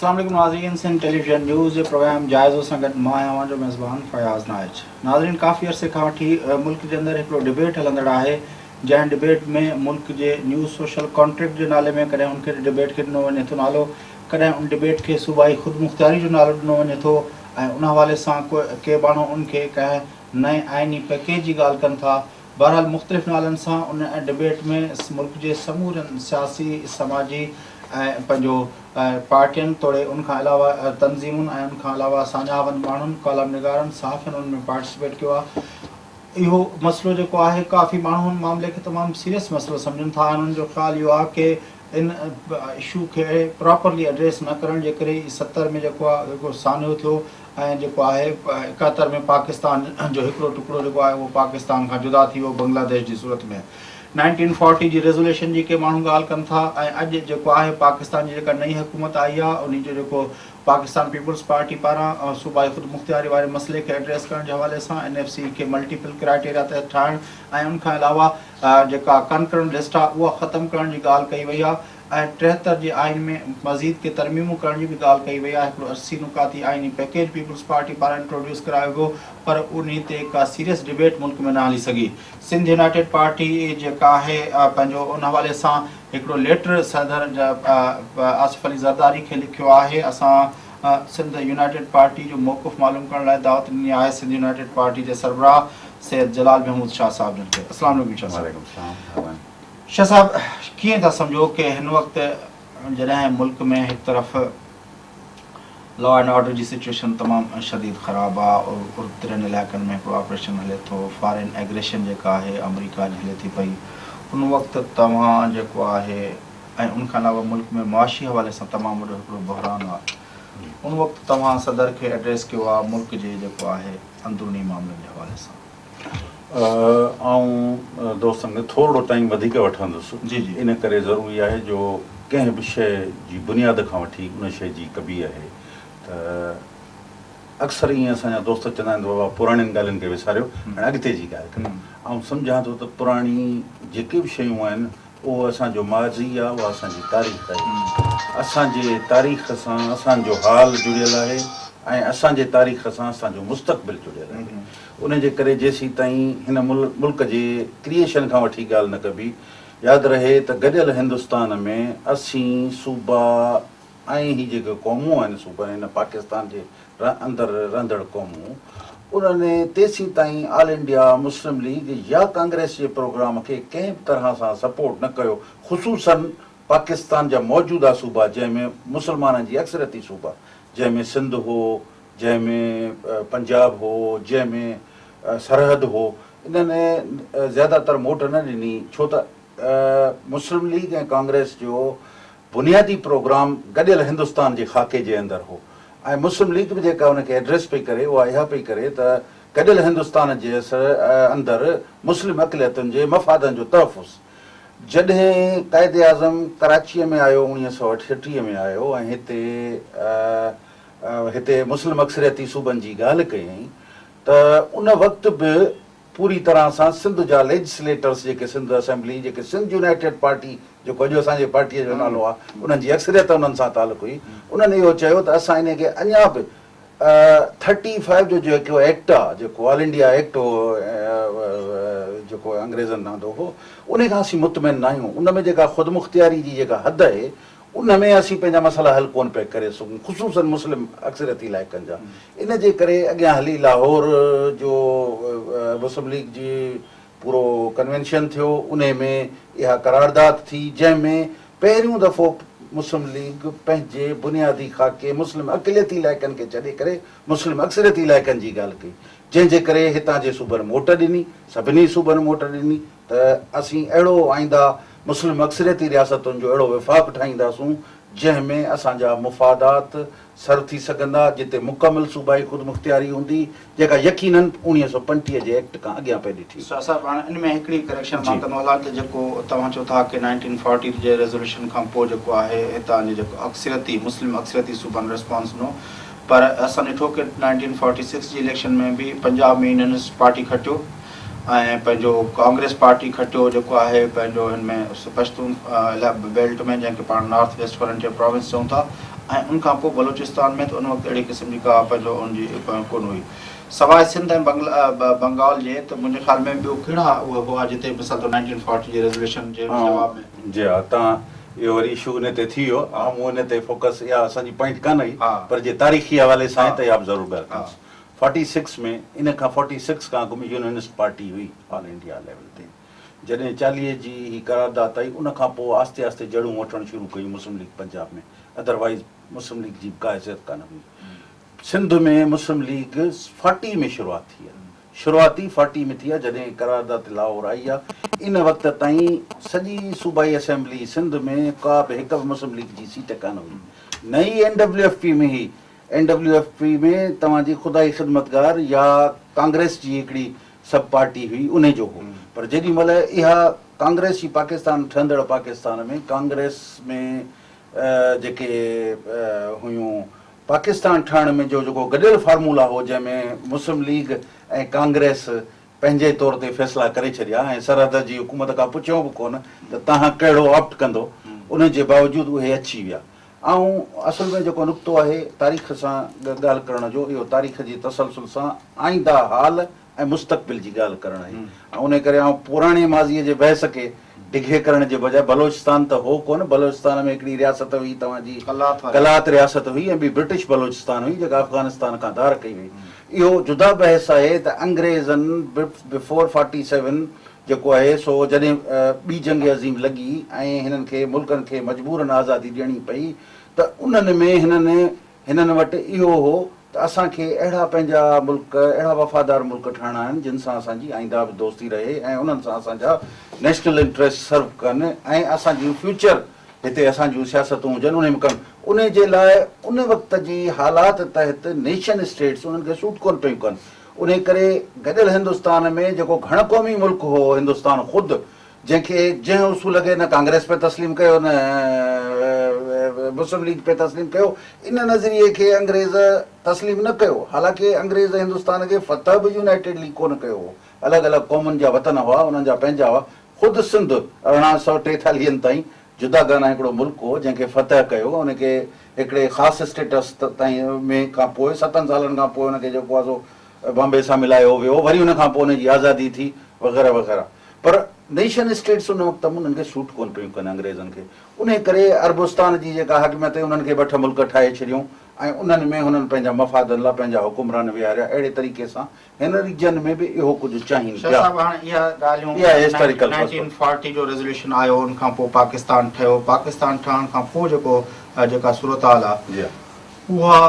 अस्सलाम वालेकुम नाज़रीन, सिंध टेलीविजन न्यूज़ जे प्रोग्राम जाइज़ो सां गॾु मां आहियां जो मेज़बान फयाज़ नाइच। नाज़रीन, काफ़ी अरसे खां वठी मुल्क जे अंदरि हिकिड़ो डिबेट हलंदड़ आहे, जंहिं डिबेट में मुल्क जे न्यू सोशल कॉन्ट्रैक्ट जे नाले में कॾहिं उनखे डिबेट खे ॾिनो वञे थो नालो, कॾहिं उन डिबेट खे सूबाई ख़ुदमुख़्तियारी जो नालो ॾिनो वञे थो ऐं उन हवाले सां के माण्हू उनखे कंहिं नए आइनी पैकेज जी ॻाल्हि कनि था। बहरहाल मुख़्तलिफ़ नालनि सां उन डिबेट में मुल्क जे समूरनि सियासी समाजी ऐं पंहिंजो पार्टियुनि तोड़े उनखां अलावा तनज़ीमुनि ऐं उनखां अलावा साञावनि माण्हुनि कॉलम निगारनि सहाफ़ियुनि उन में पार्टिसिपेट कयो आहे। इहो मसइलो जेको आहे काफ़ी माण्हू हिन मामले खे तमामु सीरियस मसइलो सम्झनि था। उन्हनि जो ख़्यालु इहो आहे कि इन इशू खे प्रॉपरली एड्रेस न करण जे करे 70 में जेको आहे जेको सान्हो थियो ऐं जेको आहे 71 में पाकिस्तान जो हिकिड़ो टुकड़ो जेको आहे उहो पाकिस्तान खां जुदा थी वियो बांग्लादेश जी सूरत में। 1940 जी रेज़ोल्यूशन जी के माण्हू ॻाल्हि कनि था ऐं अॼु जेको आहे पाकिस्तान जी जेका नई हुकूमत आई आहे उन जो जेको पाकिस्तान पीपल्स पार्टी पारां सूबाई ख़ुदमुख़्तियारी वारे मसइले खे एड्रेस करण जे हवाले सां NFC खे मल्टीपल क्राइटेरिया तहत ठाहिण ऐं उनखां अलावा जेका कंकरेंट लिस्ट आहे उहा ख़तमु करण जी ॻाल्हि कई वई आहे ऐं 73 जे आइन में मज़ीद के तरमीमूं करण जी बि ॻाल्हि कई वई आहे। हिकिड़ो 80 नुकाती आइनी पैकेज पीपल्स पार्टी पारां इंट्रोड्यूस करायो वियो, पर उन ते का सीरियस डिबेट मुल्क में न हली सघी। सिंध यूनाइटेड पार्टी जेका आहे पंहिंजो उन हवाले सां हिकिड़ो लेटर सदर आसिफ अली ज़रदारी खे लिखियो आहे। असां सिंध यूनाइटेड पार्टी जो मौक़िफ़ मालूम करण लाइ दावत ॾिनी आहे सिंध यूनाइटेड पार्टी जे सरबराह सैयद जलाल महमूद शाह साहब जिन खे। अस्सलाम वालेकुम शाह साहब, कीअं था सम्झो कि हिन वक़्तु जॾहिं मुल्क में हिकु तरफ़ लॉ एंड ऑर्डर जी सिचुएशन तमामु शदीद ख़राबु आहे और उतरनि इलाइक़नि में हिकिड़ो ऑपरेशन हले थो, फॉरेन एग्रेशन जेका आहे अमरीका जी हले थी पई, उन वक़्तु तव्हां जेको आहे ऐं उनखां अलावा मुल्क में मुआशी हवाले सां तमामु वॾो हिकिड़ो बहरान आहे, उन वक़्तु तव्हां सदर खे एड्रेस कयो आहे मुल्क जे जेको आहे अंदरूनी मामलनि जे हवाले सां। ऐं दोस्तनि खे थोरो टाइम वधीक वठंदुसि जी जी इन करे ज़रूरी आहे जो कंहिं बि शइ जी बुनियाद खां वठी उन शइ जी कबी आहे त अक्सर ईअं असांजा दोस्त चवंदा आहिनि बाबा पुराणियुनि ॻाल्हियुनि खे विसारियो ऐं अॻिते जी ॻाल्हि कयो। ऐं सम्झां थो त पुराणी जेके बि शयूं आहिनि उहो असांजो माज़ी आहे, उहा असांजी तारीख़ आहे। असांजे तारीख़ सां असांजो हाल जुड़ियल आहे ऐं असांजे तारीख़ सां असांजो मुस्तक़बिल जुड़ियल आहे। उन जे करे जेसीं ताईं हिन मुल्क जे क्रिएशन खां वठी ॻाल्हि न कबी, यादि रहे त गॾियल हिंदुस्तान में असीं सूबा ऐं ही जेके क़ौमूं आहिनि सूबा हिन पाकिस्तान जे अंदरि रहंदड़ क़ौमूं, उन्हनि तेसीं ताईं ऑल इंडिया मुस्लिम लीग या कांग्रेस जे प्रोग्राम खे कंहिं बि तरह सां सपोर्ट न कयो, ख़ुसूसन पाकिस्तान जा मौजूदा सूबा जंहिंमें मुस्लमाननि जी अक्सरियती सूबा, जंहिंमें सिंध हो, जंहिंमें पंजाब हो, जंहिंमें सरहद हो, इन्हनि ज़्यादातर मोट न ॾिनी छो त मुस्लिम लीग ऐं कांग्रेस जो बुनियादी प्रोग्राम गॾियल हिंदुस्तान जे खाके जे अंदरि हो ऐं मुस्लिम लीग बि जेका उनखे एड्रेस पई करे उहा इहा पई करे त गॾियल हिंदुस्तान जे अंदरि मुस्लिम अक़लियतुनि जे मफ़ादनि जो तहफ़ुज़। जॾहिं क़ाइदे आज़म कराचीअ में आयो 1938 में आयो ऐं हिते मुस्लिम अक्सरियती सूबनि जी ॻाल्हि कयईं त उन वक़्तु बि पूरी तरह सां सिंध जा लेजिस्लेटर्स जेके सिंध असेंबली जेके सिंध यूनाइटेड पार्टी जेको अॼु असांजे पार्टीअ जो नालो आहे उन्हनि जी अक्सरियत उन्हनि सां तालुक़ हुई, उन्हनि इहो चयो त असां इन खे अञा बि 35 जो जेको एक्ट आहे जेको ऑल इंडिया एक्ट हो जेको अंग्रेज़नि नालो हो उन खां असीं मुतमिन न आहियूं। उन में जेका ख़ुदमुख़्तियारी जी जेका हद आहे उन में असीं पंहिंजा मसइला हल कोन पिया करे सघूं, ख़ुसूसन मुस्लिम अक्सरियती इलाइक़नि जा। इन जे करे अॻियां हली लाहौर जो मुस्लिम लीग जी पूरो कन्वेंशन थियो, उन में इहा करारदाद थी जंहिंमें पहिरियों दफ़ो मुस्लिम लीग पंहिंजे बुनियादी खाके मुस्लिम अक़लियती इलाइक़नि खे छॾे करे मुस्लिम अक्सरियती इलाइक़नि जी ॻाल्हि कई, जंहिंजे करे हितां जे सूबनि मोट ॾिनी, सभिनी सूबनि मोट ॾिनी त असीं अहिड़ो आईंदा मुस्लिम अक्सरियती रियासतुनि जो अहिड़ो विफ़ाक़ ठाहींदासूं जंहिंमें असांजा मुफ़ादात सर थी सघंदा, जिते मुकमल सूबाई ख़ुदमुख़्तियारी हूंदी जेका यकीनन 1935 जे एक्ट खां अॻियां पई ॾिठी। साहिबु हाणे इन में हिकिड़ी करेक्शन मां कंदो हलां त जेको तव्हां चओ था कि 1940 जे रेज़ोल्यूशन खां पोइ जेको आहे हितां जो जेको अक्सरियती मुस्लिम अक्सरियती सूबनि रिस्पॉन्स ॾिनो, पर असां ॾिठो कि 1946 जी इलेक्शन में बि पंजाब में यूनियनिस्ट पार्टी खटियो ऐं पंहिंजो कांग्रेस पार्टी खटियो जेको आहे पंहिंजो हिन में पश्तून बेल्ट में जंहिंखे पाण नॉर्थ वेस्ट फ्रंटियर प्रोविंस चऊं था, ऐं उनखां पोइ बलूचिस्तान में त उन वक़्तु अहिड़ी क़िस्म जी का पंहिंजो उनजी कोन हुई। सवाइ सिंध ऐं बंगाल जे त मुंहिंजे ख़्याल में ॿियो कहिड़ा उहे हुआ जिते मिसाल तौरु 1940 जे रेज़ोल्यूशन जे जवाब में? जी हा, तव्हां इहो वरी इशू उन ते थी वियो, ऐं मूं उन ते फोकस इहा असांजी पॉइंट कान हुई, पर जे तारीख़ी हवाले सां त इहा बि ज़रूरु ॻाल्हि कंदुसि। 46 में इन खां 46 खां यूनियनिस्ट पार्टी हुई ऑल इंडिया लेवल ते, जॾहिं 40 जी ही करारदाद आई, उन खां पोइ आस्ते आस्ते जड़ूं वठणु शुरू कयूं मुस्लिम लीग पंजाब में, अदरवाइज़ मुस्लिम लीग जी का हैसियत कान हुई। सिंध में मुस्लिम लीग 40 में शुरूआति थी आहे, शुरूआती 40 में थी आहे, जॾहिं करारदाद लाहौर आई आहे। इन वक़्त ताईं सॼी सूबाई असेंबली सिंध में का बि हिकु बि मुस्लिम लीग जी सीट कान हुई। नई NWFP में ही, NWFP में तव्हांजी ख़ुदाई ख़िदमतगार या कांग्रेस जी हिकिड़ी सब पार्टी हुई, उन जो हो। पर जेॾी महिल इहा कांग्रेस जी पाकिस्तान ठहंदड़ पाकिस्तान में कांग्रेस में जेके हुयूं, पाकिस्तान ठहण में जो जेको गॾियल फार्मूला हो, जंहिंमें मुस्लिम लीग ऐं कांग्रेस पंहिंजे तौर ते फ़ैसिला करे छॾिया ऐं सरहद जी हुकूमत खां पुछियो बि कोन त तव्हां कहिड़ो ऑप्ट कंदो, उन जे बावजूदि उहे अची विया। ऐं असल में जेको नुक़्तो आहे तारीख़ सां ॻाल्हि करण जो, इहो तारीख़ जी तसलसल सां आईंदा हाल ऐं मुस्तक़बिल जी ॻाल्हि करणु आहे। ऐं उन करे आउं पुराणे माज़ीअ जे बहस खे डिघे करण जे बजाए, बलोचिस्तान त हो कोन, बलोचिस्तान में हिकिड़ी रियासत हुई तव्हांजी कलात रियासत हुई, ऐं ॿी ब्रिटिश बलोचिस्तान हुई जेका अफ़गानिस्तान खां धार कई हुई। इहो जुदा बहस आहे त अंग्रेज़नि बिफोर 47 जेको आहे सो जॾहिं ॿी जंग अज़ीम लॻी ऐं हिननि खे मुल्कनि खे मजबूरन आज़ादी ॾियणी पई, त उन्हनि में हिननि वटि इहो हो त असांखे अहिड़ा पंहिंजा मुल्क, अहिड़ा वफ़ादार मुल्क ठाहिणा आहिनि जिन सां असांजी आईंदा बि दोस्ती रहे ऐं उन्हनि सां असांजा नेशनल इंट्रस्ट सर्व कनि ऐं असांजी फ्यूचर हिते असांजूं सियासतूं हुजनि उन में कनि। उन जे लाइ उन वक़्त जी हालात तहत नेशन स्टेट्स उन्हनि खे सूट कोन पियूं कनि। उन करे गॾियल हिंदुस्तान में जेको घण क़ौमी मुल्क हो हिंदुस्तान ख़ुदि, जंहिं उसूल खे न कांग्रेस पे तस्लीम कयो न मुस्लिम लीग पे तस्लीम कयो, इन नज़रिए खे अंग्रेज़ तस्लीम न कयो। हालांकि अंग्रेज़ हिंदुस्तान खे फतह बि यूनाइटेड लीग कोन कयो हो, अलॻि अलॻि क़ौमुनि जा वतन हुआ, उन्हनि जा पंहिंजा हुआ। ख़ुदि सिंध 1843 ताईं जुदागाना हिकिड़ो मुल्क हो जंहिंखे फतह कयो, उनखे हिकिड़े ख़ासि स्टेटस ताईं में खां पोइ 7 सालनि खां पोइ हुनखे जेको आहे सो बॉम्बे सां मिलायो वियो, वरी हुन खां पोइ हुनजी आज़ादी थी वग़ैरह वग़ैरह। पर नेशन स्टेट्स उन वक़्तु उन्हनि खे सूट कोन पियूं कनि अंग्रेज़नि खे। उन करे अरबुस्तान जी जेका हक़ीमत उन्हनि खे 2 मुल्क ठाहे छॾियूं ऐं उन्हनि में हुननि पंहिंजा मफ़ादनि लाइ पंहिंजा हुकुमरान विहारिया। अहिड़े तरीक़े सां हिन रीजन में बि इहो कुझु चाहिनि पिया। 1940 जो रेज़ोल्यूशन आयो, उन खां पोइ पाकिस्तान ठहियो। पाकिस्तान ठहण खां पोइ जेका सूरत हाल आहे उहा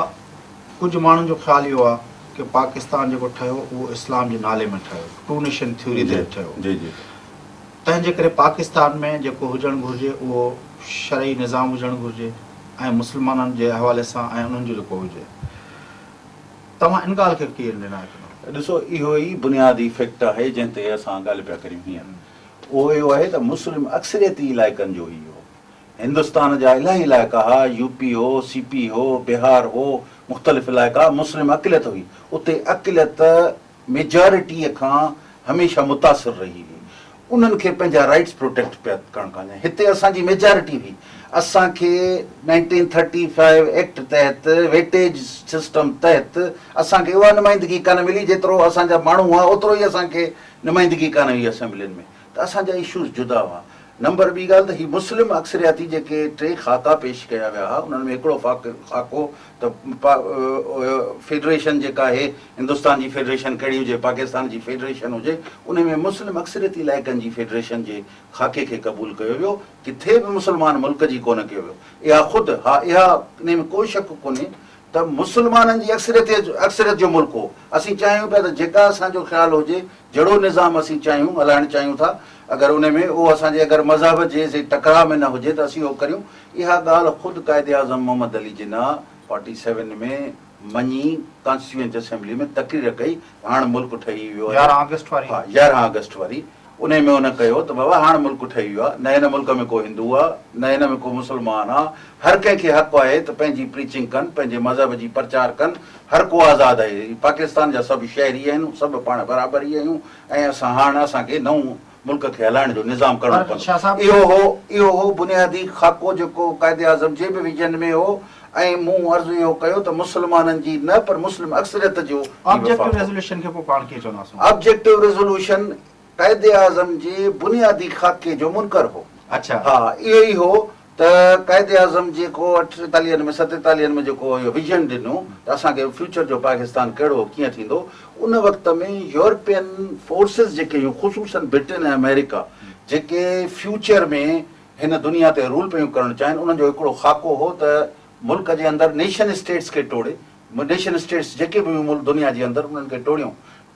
कुझु माण्हुनि जो ख़्यालु इहो आहे कि पाकिस्तान जेको ठहियो उहो इस्लाम जे नाले में ठहियो, 2 नेशन थ्योरी ते ठहियो। तंहिंजे करे पाकिस्तान में जेको हुजणु घुरिजे उहो शरई निज़ाम हुजणु घुरिजे ऐं मुस्लमाननि जे हवाले सां ऐं उन्हनि जो जेको हुजे। तव्हां इन ॻाल्हि खे कीअं निर्णय कंदो? ॾिसो, इहो ई बुनियादी फैक्ट आहे जंहिं ते असां ॻाल्हि पिया करियूं हींअर। उहो इहो आहे त मुस्लिम अक्सरियती इलाइक़नि जो ई हो, हिंदुस्तान जा इलाही इलाइक़ा हुआ, यूपी हो, CP हो, बिहार हो, मुख़्तलिफ़ इलाइक़ा, मुस्लिम अक़िलियत हुई। उते अक़िलियत मेजॉरिटीअ खां हमेशह मुतासिर रही हुई, उन्हनि खे पंहिंजा राइट्स प्रोटेक्ट पिया करणु कान। हिते असांजी मेजॉरिटी हुई, असांखे 1935 एक्ट तहत वेटेज सिस्टम तहत असांखे उहा नुमाइंदगी कान मिली, जेतिरो असांजा माण्हू हुआ ओतिरो ई असांखे नुमाइंदगी कान हुई असेंबलियुनि में। त असांजा इशूज़ जुदा हुआ। नंबर ॿी ॻाल्हि त ही मुस्लिम अक्सरियाती जेके 3 ख़ाका पेश कया विया हुआ, उन्हनि में हिकिड़ो ख़ाको त फेडरेशन जेका आहे, हिंदुस्तान जी फेडरेशन कहिड़ी हुजे, पाकिस्तान जी फेडरेशन हुजे, उन में मुस्लिम अक्सरियती इलाइक़नि जी फेडरेशन जे ख़ाके खे क़बूल कयो वियो, किथे बि मुस्लमान मुल्क जी कोन कयो वियो। इहा ख़ुदि इहा इन में कोई शक कोन्हे त मुस्लमाननि जी अक्सरियत जो मुल्क हो। असीं चाहियूं पिया त जेका असांजो ख़्यालु हुजे, जहिड़ो निज़ाम असीं चाहियूं हलाइणु चाहियूं था, अगरि उन में उहो असांजे अगरि मज़हब जे टकराव में न हुजे त असीं उहो करियूं। इहा ॻाल्हि ख़ुदि क़ाइदे आज़म मोहम्मद अली जिन्ना 47 में मञी, कॉन्स्टिट्यूएंट असेंबली में तक़रीर कई, हाणे मुल्क ठही वियो आहे 11 अगस्त वारी। उन में उन कयो त बाबा हाणे मुल्क ठही वियो आहे, न हिन मुल्क में को हिंदू आहे, न हिन में को मुस्लमान आहे, हर कंहिंखे हक़ु आहे त पंहिंजी प्रीचिंग कनि, पंहिंजे मज़हब जी प्रचार कनि, हर को आज़ादु आहे। पाकिस्तान जा सभु शहरी आहिनि, सभु पाण बराबरि ई आहियूं ऐं असां हाणे असांखे नओं मुल्क खे हलाइण जो निज़ाम करणो पर शाह साहब- पवंदो। इहो हो बुनियादी खाको जेको क़ाइदे आज़म जे बि विजन में हो। ऐं मूं अर्ज़ु इहो कयो त मुस्लमाननि जी न पर मुस्लिम अक्सरियत जो ऑब्जेक्टिव रेज़ोल्यूशन खे पोइ पाण कीअं चवंदासीं? ऑब्जेक्टिव रेज़ोल्यूशन क़ाइदे आज़म जे बुनियादी खाके जो मुनकर हो। अच्छा, हा, इहो ई हो त क़ाइदे आज़म जेको 48 में 47 में जेको इहो विजन ॾिनो त असांखे फ्यूचर जो पाकिस्तान कहिड़ो कीअं थींदो, उन वक़्त में यूरोपियन फोर्सिस जेके हुयूं ख़ुशूसन ब्रिटेन ऐं अमेरिका जेके फ्यूचर में हिन दुनिया ते रूल पियूं करणु चाहिनि, उन्हनि जो हिकिड़ो खाको हो त मुल्क जे अंदरि नेशन स्टेट्स खे टोड़े, नेशन स्टेट्स जेके बि हुयूं दुनिया जे अंदरि उन्हनि खे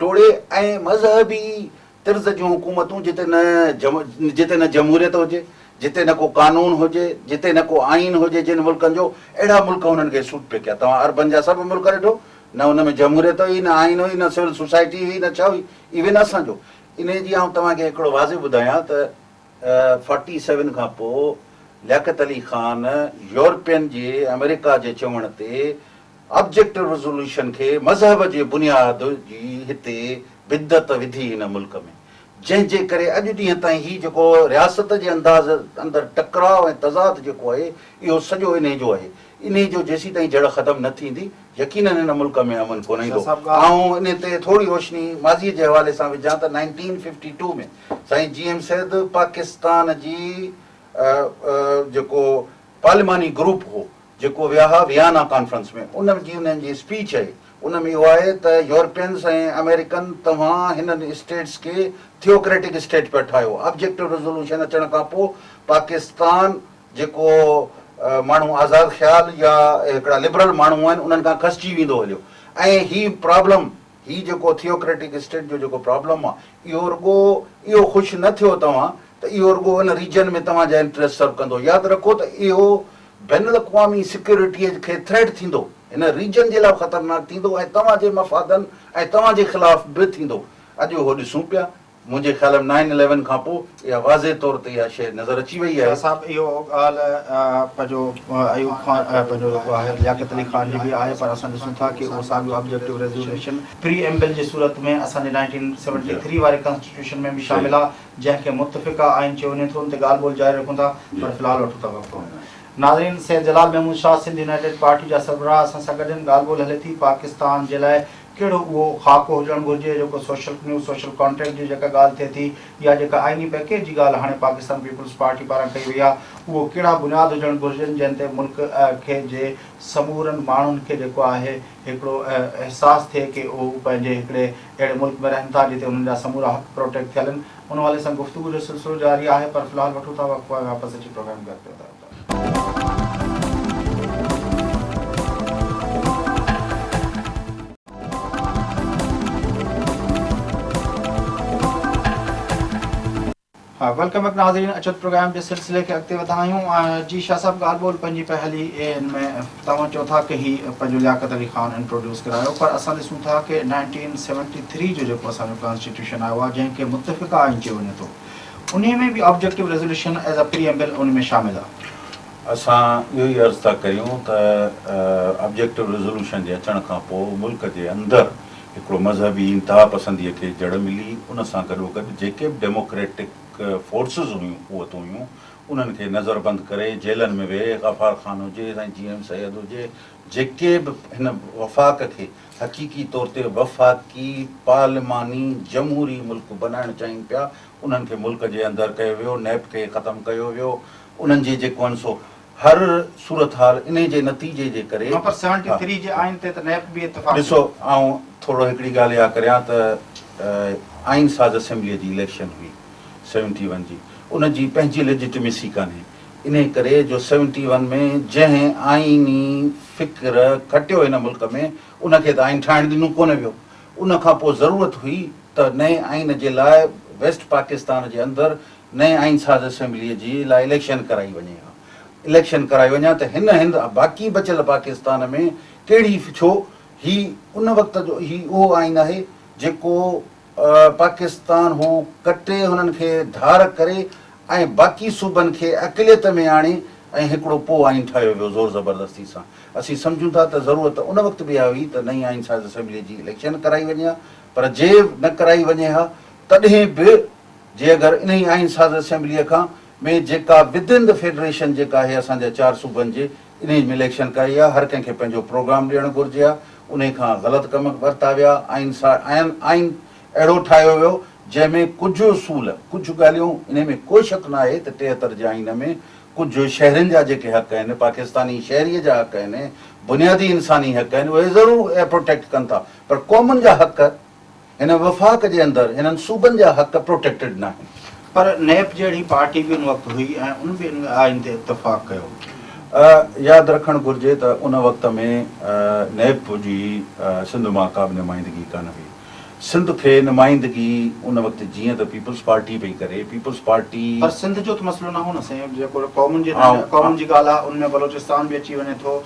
टोड़े ऐं मज़हबी तर्ज़ जूं हुकूमतूं जिते न जमहूरियत हुजे, जिते न को कानून हुजे, जिते न को आइन हुजे जिन मुल्कनि जो, अहिड़ा मुल्क हुननि खे सूट पे कया। तव्हां अरबन जा सभु मुल्क ॾिठो, न हुन में जमहूरियत हुई, न आइन हुई, न सिविल सोसाइटी हुई, न छा हुई, इवन असांजो। इन जी आउं तव्हांखे हिकिड़ो वाज़े ॿुधायां त 47 खां पोइ लियाकत अली ख़ान यूरोपियन जे अमेरिका जे चवण ते ऑब्जेक्टिव रेज़ोल्यूशन खे मज़हब जे बुनियाद जी हिते बिदत विधी हिन मुल्क में, जंहिंजे करे अॼु ॾींहं ताईं ही जेको रियासत जे अंदाज़ अंदरि टकराव ऐं तज़ाद जेको आहे, इहो सॼो इन जो आहे। इन जो जेसीं ताईं जड़ ख़तमु न थींदी, यकीनन हिन मुल्क में अमन कोन ईंदो। ऐं इन ते थोरी रोशनी माज़ीअ जे हवाले सां विझां त 1952 में साईं GM सैद पाकिस्तान जी जेको पार्लिमानी ग्रुप हो जेको विया हुआ वियाना कॉन्फ्रेंस में, उन्हनि जी स्पीच आहे, उन में इहो आहे त यूरोपियंस ऐं अमेरिकन तव्हां हिननि स्टेट्स खे थियोक्रेटिक स्टेट पिया ठाहियो। ऑब्जेक्टिव रेज़ोल्यूशन अचण खां पोइ पाकिस्तान जेको माण्हू आज़ादु ख़्याल या हिकिड़ा लिबरल माण्हू आहिनि उन्हनि खां खसिजी वेंदो हलियो। ऐं ही प्रॉब्लम, ही जेको थियोक्रेटिक स्टेट जो जेको प्रॉब्लम आहे, इहो रुगो इहो ख़ुशि न थियो तव्हां त इहो रुगो हिन रीजन में तव्हांजा इंट्रस्ट सर्व कंदो। यादि रखो त इहो बैनुल अक़वामी सिक्योरिटीअ खे थ्रेट थींदो, हिन रीजन जे लाइ ख़तरनाक थींदो ऐं तव्हांजे मफ़ादनि ऐं तव्हांजे ख़िलाफ़ बि थींदो। अॼु उहो ॾिसूं पिया, मुंहिंजे ख़्याल में 9/11 खां पोइ इहा वाज़े तौर ते इहा शइ नज़र अची वई आहे। साहब इहो ॻाल्हि पंहिंजो अयूब खान पंहिंजो जेको आहे लियाकत अली ख़ान जी बि आहे, पर असां ॾिसूं था कि उहो साॻियो ऑब्जेक्टिव रेज़ोल्यूशन प्री एम्बल जे सूरत में असांजे 1973 वारे कॉन्स्टिट्यूशन में बि शामिल आहे, जंहिंखे मुतफ़िक़ा आइन चयो वञे थो। उन ते ॻाल्हि ॿोल जारी रखूं था, पर फ़िलहालु वठूं था वक़्तु। नाज़रीन, सैयद जलाल महमूद शाह सिंध यूनाइटेड पार्टी जा सरबराह असां सां गॾु ॻाल्हि ॿोल हले थी पाकिस्तान जे लाइ कहिड़ो उहो खाको हुजणु घुरिजे, जेको सोशल कॉन्ट्रैक्ट जी जेका ॻाल्हि थिए थी या जेका आइनी पैकेज जी ॻाल्हि हाणे पाकिस्तान पीपल्स पार्टी पारां कई वई आहे, उहो कहिड़ा बुनियाद हुजणु घुरिजनि जंहिं ते मुल्क खे जे समूरनि माण्हुनि खे जेको आहे हिकिड़ो अहसासु थिए कि उहो पंहिंजे हिकिड़े अहिड़े मुल्क में रहनि था जिते उन्हनि जा समूरा हक़ प्रोटेक्ट थियनि। उन हवाले सां गुफ़्तगू जो सिलसिलो जारी आहे, पर फ़िलहालु वठूं था वक़्तु, वापसि अची प्रोग्राम करते था। हाँ, वेलकम बैक नाज़रीन, अचत प्रोग्राम के सिलसिले के अॻिते वधा आहियूं। जी शाह साहब, ॻाल्हि ॿोल पंहिंजी पहली में तव्हां चओ था कि ही पंहिंजो लियाकत अली ख़ान इंट्रोड्यूस करायो, पर असां ॾिसूं था कि 1973 जो जेको असांजो कॉन्स्टिट्यूशन आयो आहे, जंहिंखे मुतफ़िक़ा आइन चयो वञे थो, उन में बि objective resolution as a preamble उन में शामिल आहे। असां इहो ई अर्ज़ु था करियूं त ऑब्जेक्टिव रेज़ोल्यूशन जे अचण खां पोइ मुल्क जे अंदरि हिकिड़ो मज़हबी इंतिहा पसंदीअ खे जड़ मिली। उन सां गॾोगॾु जेके बि डेमोक्रेटिक फोर्सिस हुयूं, क़ुवतूं हुयूं, उन्हनि खे नज़रबंदि करे जेलनि में वेहे, गफ़ार ख़ान हुजे, साईं GM सैद हुजे, जेके बि हिन वफ़ाक़ खे हक़ीक़ी तौर ते वफ़ाक़ी पार्लिमानी जमहूरी मुल्क बनाइणु चाहिनि पिया, उन्हनि खे मुल्क जे अंदरि कयो वियो, नैब खे ख़तमु कयो वियो। उन्हनि जे जेको आहिनि सो हर सूरत हाल इन जे नतीजे जे करे ॾिसो, ऐं थोरो हिकिड़ी ॻाल्हि इहा करियां त आइन साज़ असेंबलीअ जी इलेक्शन हुई 71 जी, उन जी पंहिंजी लेजिटिमेसी कान्हे। इन करे जो 71 में जंहिं आइनी फ़िक्र खटियो हिन मुल्क में, उनखे त आइन ठाहिणु ॾिनो कोन वियो। उन खां पोइ ज़रूरत हुई त नए आइन जे लाइ वेस्ट पाकिस्तान जे अंदरि नए आइन साज़ असेंबलीअ जी लाइ इलेक्शन कराई वञे हा। इलेक्शन कराई वञा त हिन बाक़ी बचियल पाकिस्तान में कहिड़ी, छो ही उन वक़्त जो ही उहो आइन आहे जेको पाकिस्तान हू कटे, हुननि खे धार करे ऐं बाक़ी सूबनि खे अक़लियत में आणे ऐं हिकिड़ो पोइ आइन ठाहियो वियो ज़ोर ज़बरदस्ती सां। असीं सम्झूं था त ज़रूरत उन वक़्तु बि इहा हुई त नई आइन साज़ असेंबलीअ जी इलेक्शन कराई वञे हा, पर जे न कराई वञे हा तॾहिं बि जे अगरि इन ई आइन साज़ असेंबलीअ खां में जेका विदिन द फेडरेशन जेका आहे असांजे 4 सूबनि जे इन में इलेक्शन कई आहे, हर कंहिंखे पंहिंजो प्रोग्राम ॾियणु घुरिजे आहे, उन खां ग़लति कम वरिता विया, आइन अहिड़ो ठाहियो वियो जंहिंमें कुझु उसूल कुझु ॻाल्हियूं, इन में कोई शक न आहे त 73 जे आइन में कुझु शहरनि जा जेके हक़ आहिनि, पाकिस्तानी शहरीअ जा हक़ आहिनि, बुनियादी इंसानी हक़ आहिनि, उहे ज़रूरु प्रोटेक्ट कनि था, पर क़ौमुनि जा हक़ हिन वफ़ाक़ जे अंदरि हिननि सूबनि जा हक़ प्रोटेक्टेड न आहिनि। पर नेप जहिड़ी पार्टी बि उन वक़्तु हुई ऐं उन बि आइन ते इतफ़ाक़ कयो। यादि रखणु घुरिजे त उन वक़्त में नेप जी सिंध मां का बि नुमाइंदगी कान हुई। सिंध खे नुमाइंदगी उन वक़्तु जीअं त पीपल्स पार्टी पई करे, पीपल्स पार्टी पर सिंध जो त मसइलो न हो न साईं, जेको क़ौमुनि जी ॻाल्हि आहे उनमें बलोचिस्तान बि अची वञे थो।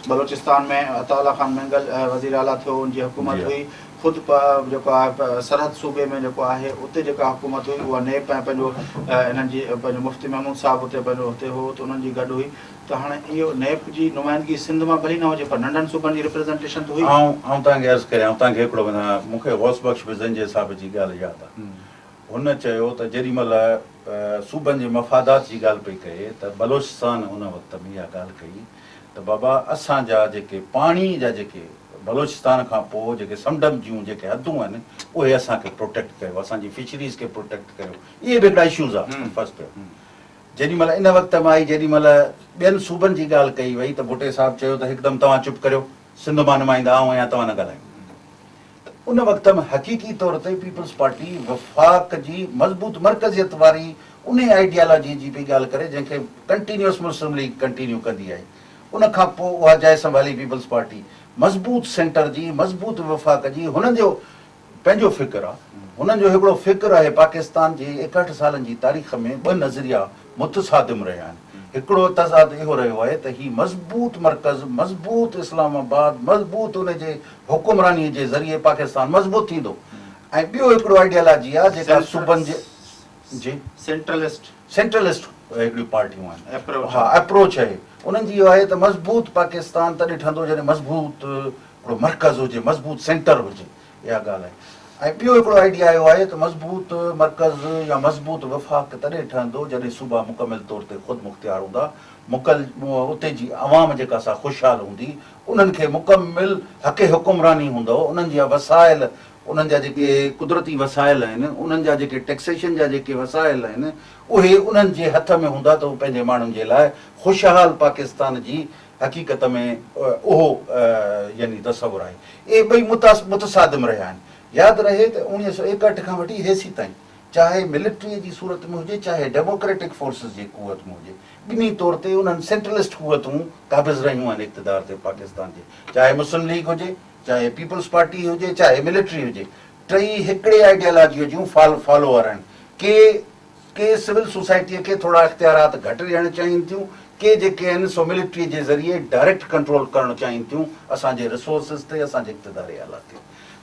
बलोचिस्तान में अताउल्ला खान मंगल वज़ीर आला थियो, उनजी हुकूमत हुई। ख़ुदि जेको आहे सरहद सूबे में जेको आहे उते जेका हुकूमत हुई उहा नेप ऐं पंहिंजो इन्हनि जी पंहिंजो मुफ़्ती महमूद साहिबु उते पंहिंजो हुते हो, त उन्हनि जी गॾु हुई। त हाणे इहो नेप जी नुमाइंदगी सिंध मां भली न हुजे, पर नंढनि सूबनि जी रिप्रेज़ेंटेशन त हुई। ऐं तव्हांखे अर्ज़ु करियां, तव्हांखे हिकिड़ो मूंखे गौस बख़्श बिज़न जे साहिब जी ॻाल्हि यादि आहे। हुन चयो त जेॾीमहिल सूबनि जे मफ़ादात जी ॻाल्हि पई कए त बलोचिस्तान उन वक़्त में इहा ॻाल्हि कई त बाबा असांजा जेके पाणी जा जेके बलोचिस्तान खां पोइ जेके समुंड जूं जेके हदूं आहिनि उहे असांखे प्रोटेक्ट कयो, असांजी फिशरीज़ खे प्रोटेक्ट कयो। इहे बि हिकिड़ा इशूज़ आहे। फस्ट जेॾीमहिल इन वक़्त में आई, जेॾीमहिल ॿियनि सूबनि जी ॻाल्हि कई वई त भुटे साहिबु चयो त हिकदमि तव्हां चुप करियो, सिंध मां नुमाइंदा आऊं या तव्हां न ॻाल्हायो। उन वक़्त में हक़ीक़ी तौर ते पीपल्स पार्टी वफ़ाक़ जी मज़बूत मर्कज़ियत वारी उन आइडियालॉजी जी पई ॻाल्हि करे जंहिंखे कंटिन्यूअस मुस्लिम लीग कंटिन्यू कंदी आहे। उन खां पोइ उहा जाइ संभाली पीपल्स पार्टी, मज़बूत सेंटर जी, मज़बूत वफ़ाक़ जी। हुननि जो पंहिंजो फ़िक्र आहे, हुननि जो हिकिड़ो फ़िक्र आहे। पाकिस्तान जे 61 सालनि जी तारीख़ में 2 नज़रिया मुतसादिम रहिया आहिनि। हिकिड़ो तज़ाद इहो रहियो आहे त ही मज़बूत मर्कज़, मज़बूत इस्लामाबाद, मज़बूत उनजे हुकुमरानीअ जे ज़रिए पाकिस्तान मज़बूत थींदो। ऐं ॿियो हिकिड़ो आइडियालॉजी आहे जेका सूबनि जे जी सेंट्रलिस्ट हिकिड़ियूं पार्टियूं आहिनि। हा, अप्रोच आहे उन्हनि जी इहो आहे त मज़बूत पाकिस्तान तॾहिं ठहंदो जॾहिं मज़बूत हिकिड़ो मर्कज़ हुजे, मज़बूत सेंटर हुजे, इहा ॻाल्हि आहे। ऐं ॿियो हिकिड़ो आइडिया इहो आहे त मज़बूत मर्कज़ या मज़बूत वफ़ाक़ तॾहिं ठहंदो जॾहिं सूबा मुकमिल तौर ते ख़ुदि मुख़्तियार हूंदा, उते जी अवाम जेका सा ख़ुशहाल हूंदी, उन्हनि खे मुकमिल हक़ हुकुमरानी हूंदो, उन्हनि जा वसाइल, उन्हनि जा जेके कुदरती वसाइल आहिनि, उन्हनि जा जेके टैक्सेशन जा जेके वसाइल आहिनि, उहे उन्हनि जे हथ में हूंदा त उहे पंहिंजे माण्हुनि जे लाइ ख़ुशहाल पाकिस्तान जी हक़ीक़त में उहो यानी तसवुरु आहे। इहे ॿई मुतसादिम रहिया आहिनि। यादि रहे त 1961 खां वठी हेसी ताईं, चाहे मिलिट्रीअ जी सूरत में हुजे, चाहे डेमोक्रेटिक फोर्सिस जी कुवत में हुजे, ॿिन्ही तौर ते उन्हनि सेंट्रलिस्ट कुवतूं क़ाबिज़ रहियूं आहिनि इक़्तिदार ते पाकिस्तान जे। चाहे मुस्लिम लीग हुजे, चाहे पीपल्स पार्टी हुजे, चाहे मिलिट्री हुजे, टई हिकिड़े आइडियालॉजीअ जूं फॉलोअर आहिनि। के सिविल सोसाइटीअ खे थोरा इख़्तियारात घटि ॾियणु चाहिनि थियूं, के जेके आहिनि सो मिलिट्रीअ जे ज़रिए डायरेक्ट कंट्रोल करणु चाहिनि थियूं असांजे रिसोर्सिस ते, असांजे इक़्तिदारी आला ते।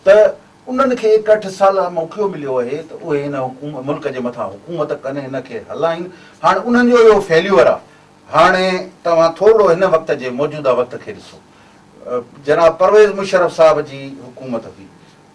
त उन्हनि खे 61 साल मौक़ो मिलियो आहे त उहे हिन मुल्क जे मथां हुकूमत कनि, हिन खे हलाइनि। हाणे उन्हनि जो इहो फेल्यूअर आहे। हाणे तव्हां थोरो हिन वक़्त जे मौजूदा वक़्त खे ॾिसो, जनाब परवेज़ मुशर्रफ साहिब जी हुकूमत हुई,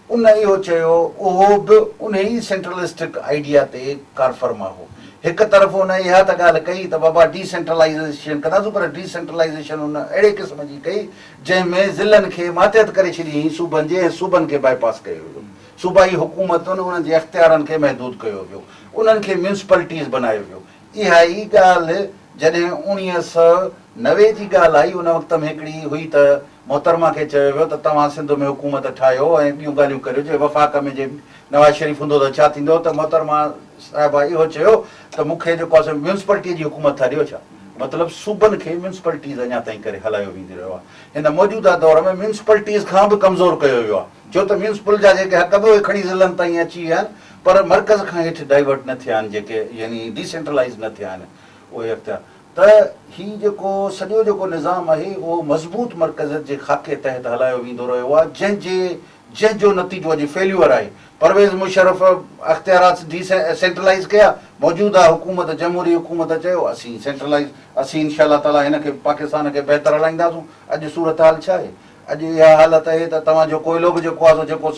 उन इहो चयो, उहो बि उन ई सेंट्रलिस्टिक आइडिया ते कारफरमा हो। हिकु तरफ़ उन इहा त ॻाल्हि कई त बाबा डिसेंट्रलाइज़ेशन कंदासीं, पर डिसेंट्रलाइज़ेशन उन अहिड़े क़िस्म जी कई जंहिंमें ज़िलनि खे मातियत करे छॾी सूबनि जे, ऐं सूबनि खे बाईपास कयो वियो। सूबाई हुकूमतुनि उन्हनि जे इख़्तियारनि खे महदूद कयो वियो, उन्हनि खे म्यूनिसिपलिटीज़ बनायो वियो। इहा ई ॻाल्हि जॾहिं 1990 जी ॻाल्हि आई, उन वक़्त में हिकिड़ी हुई त मोहतरमा खे चयो वियो त तव्हां सिंध में हुकूमत ठाहियो ऐं ॿियूं ॻाल्हियूं करियो। जे वफ़ाक़ में जे नवाज़ शरीफ़ हूंदो त छा थींदो, त मोहतरमा साहिबा इहो चयो त मूंखे जेको आहे म्यूनिसिपलिटीअ जी हुकूमत था ॾियो छा, मतिलबु सूबनि खे म्यूनिसिपलिटीज़ अञा ताईं करे हलायो वेंदी रहियो आहे। हिन मौजूदा दौर में म्यूनिसिपलिटीज़ खां बि कमज़ोर कयो वियो आहे, छो त म्यूनिसिपल जा जेके हक़ बि उहे खणी ज़िलनि ताईं अची विया आहिनि, पर मर्कज़ खां हेठि डाइवर्ट न थिया आहिनि, जेके यानी डिसेंट्रलाइज़ न थिया आहिनि उहे अख़्तियार। त हीउ जेको सॼो जेको निज़ाम आहे उहो मज़बूत मर्कज़ जे ख़ाके तहत हलायो वेंदो रहियो आहे, जंहिंजो नतीजो अॼु फेल्यूअर आहे। परवेज़ मुशर्रफ अख़्तियारात सेंट्रलाइज़ कया, मौजूदा हुकूमत जमहूरी हुकूमत चयो असीं सेंट्रलाइज़, असीं इंशा अल्लाह ताला हिन खे पाकिस्तान खे बहितर हलाईंदासूं। अॼु सूरत हाल छा आहे? अॼु इहा हालत आहे त तव्हांजो कोयलो बि जेको आहे जेको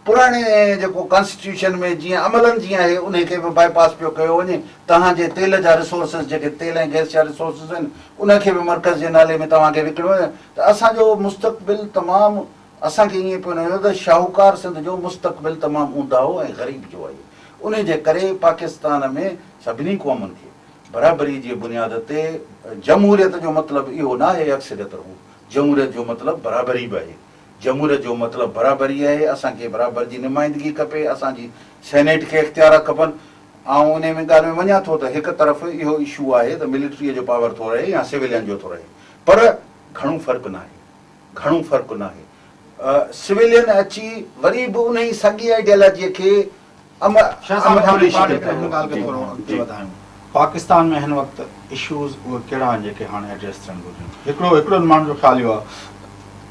पुराणे जेको कॉन्स्टिट्यूशन में जीअं अमलनि जीअं आहे उन खे बि बाईपास पियो कयो वञे। तव्हांजे तेल जा रिसोर्सिस जेके तेल ऐं गैस जा रिसोर्सिस आहिनि उनखे बि मर्कज़ जे नाले में तव्हांखे विकिणो वञे त असांजो मुस्तक़बिल तमामु असांखे ईअं पियो न त शाहूकार सिंध जो मुस्तक़बिल तमामु ऊंदाहो ऐं ग़रीब जो आहे। उन जे करे पाकिस्तान में सभिनी क़ौमुनि खे बराबरी जी बुनियाद ते जमहूरियत जो मतिलबु इहो न आहे अक्सरियत रहूं, जमहूरियत जो मतिलबु बराबरी बि आहे। जमहूरियत जो मतिलबु बराबरी आहे। असांखे बराबरि जी नुमाइंदगी खपे, असांजी सेनेट खे इख़्तियार खपनि। ऐं उन में ॻाल्हि में वञा थो त हिकु तरफ़ इहो इशू आहे त मिलिट्रीअ जो पावर थो रहे या सिविलियन जो थो रहे, पर घणो फ़र्क़ु न आहे, घणो फ़र्क़ु न आहे। सिविलियन अची वरी बि उन ई साॻी आइडियोलॉजीअ खे पाकिस्तान में हिन वक़्तु इशूज़ उहे कहिड़ा आहिनि जेके हाणे एड्रेस थियणु घुरिजनि? हिकिड़ो माण्हू जो ख़्यालु इहो आहे